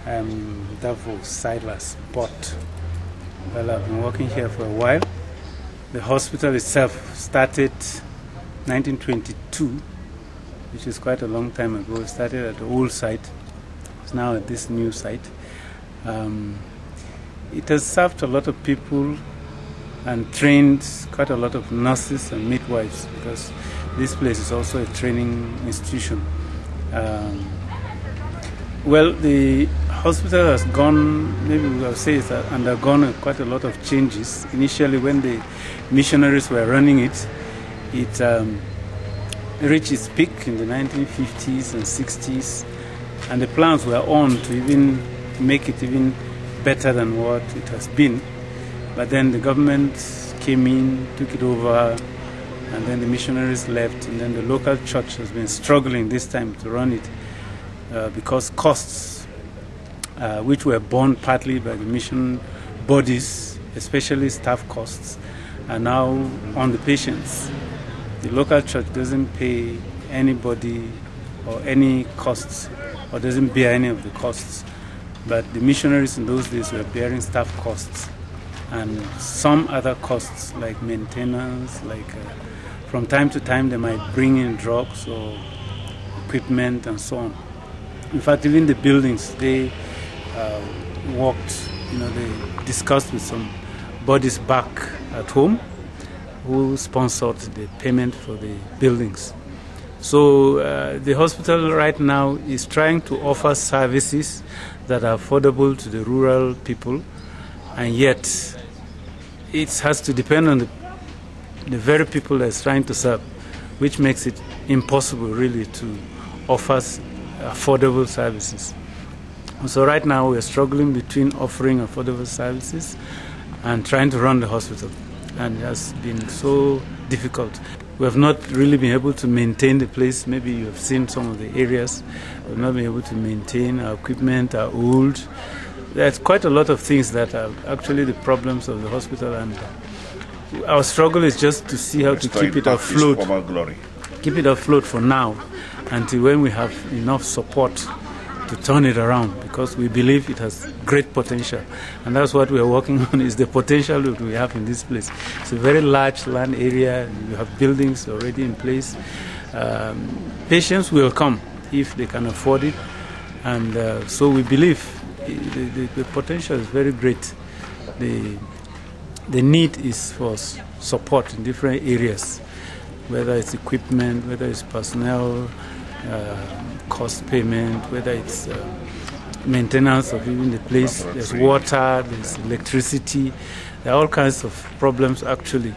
I'm Silas Bott. Well, I've been working here for a while. The hospital itself started 1922, which is quite a long time ago. It started at the old site. It's now at this new site. It has served a lot of people and trained quite a lot of nurses and midwives, because this place is also a training institution. Well, the hospital has gone, maybe we'll say it's undergone quite a lot of changes. Initially, when the missionaries were running it, it reached its peak in the 1950s and 60s, and the plans were on to even make it even better than what it has been. But then the government came in, took it over, and then the missionaries left, and then the local church has been struggling this time to run it because costs, which were borne partly by the mission bodies, especially staff costs, are now on the patients. The local church doesn't pay anybody or any costs, or doesn't bear any of the costs, but the missionaries in those days were bearing staff costs and some other costs like maintenance, like from time to time they might bring in drugs or equipment and so on. In fact, even the buildings, they they discussed with some bodies back at home who sponsored the payment for the buildings. So the hospital right now is trying to offer services that are affordable to the rural people, and yet it has to depend on the very people that it's trying to serve, which makes it impossible really to offer affordable services. So right now we're struggling between offering affordable services and trying to run the hospital, and it has been so difficult. We have not really been able to maintain the place. Maybe you have seen some of the areas. We've not been able to maintain. Our equipment are old. There's quite a lot of things that are actually the problems of the hospital, and our struggle is just to see how to keep it afloat. Keep it afloat for now, until when we have enough support to turn it around, because we believe it has great potential, and that's what we are working on, is the potential that we have in this place. It's a very large land area. We have buildings already in place. Patients will come if they can afford it, and so we believe the potential is very great. The need is for support in different areas, whether it's equipment, whether it's personnel, cost payment, whether it's maintenance of even the place. There's water, there's electricity. There are all kinds of problems actually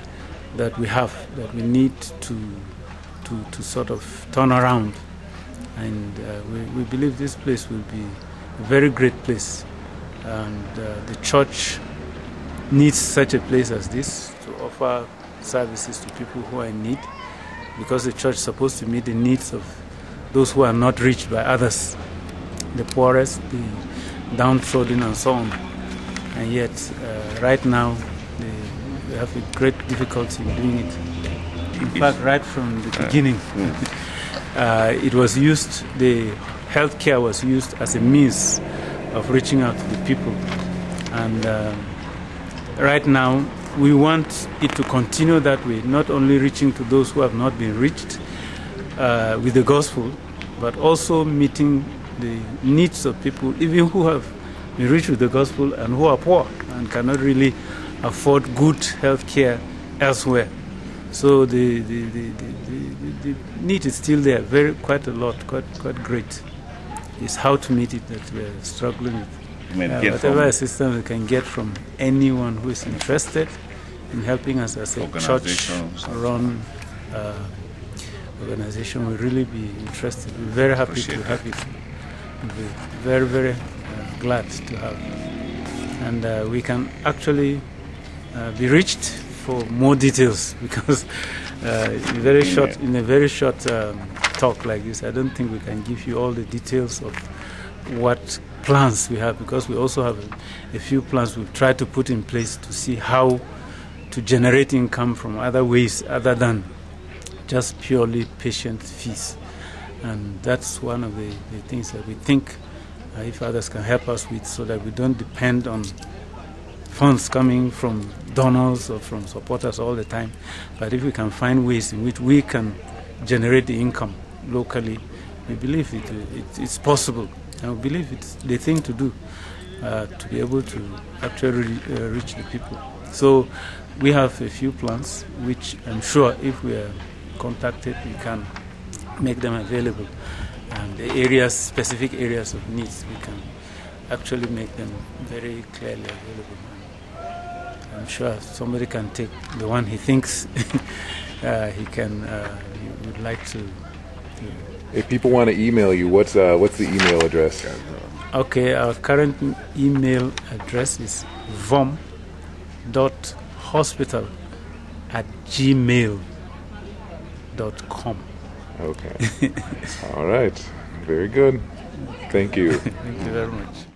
that we have, that we need to sort of turn around. And we believe this place will be a very great place, and the church needs such a place as this to offer services to people who are in need, because the church is supposed to meet the needs of those who are not reached by others, the poorest, the downtrodden and so on. And yet right now we have a great difficulty in doing it. In fact, right from the beginning it was used, the healthcare was used as a means of reaching out to the people, and right now we want it to continue that way, not only reaching to those who have not been reached with the gospel, but also meeting the needs of people even who have been reached with the gospel and who are poor and cannot really afford good health care elsewhere. So the need is still there, quite a lot, quite great. It's how to meet it that we're struggling with. Whatever assistance we can get from anyone who is interested in helping us as a church-run organization, will really be interested. We're very happy to have it. We're very, very glad to have it. And we can actually be reached for more details, because in a very short talk like this, I don't think we can give you all the details of what plans we have, because we also have a few plans we've tried to put in place to see how to generate income from other ways other than just purely patient fees. And that's one of the things that we think if others can help us with, so that we don't depend on funds coming from donors or from supporters all the time. But if we can find ways in which we can generate the income locally, we believe it's possible. And we believe it's the thing to do, to be able to actually reach the people. So we have a few plans, which I'm sure if we are contacted, we can make them available. And the areas, specific areas of needs, we can actually make them very clearly available. I'm sure somebody can take the one he thinks he would like to. If people want to email you, what's the email address? Okay, our current email address is vom.hospital@gmail.com. Okay. All right. Very good. Thank you. Thank you very much.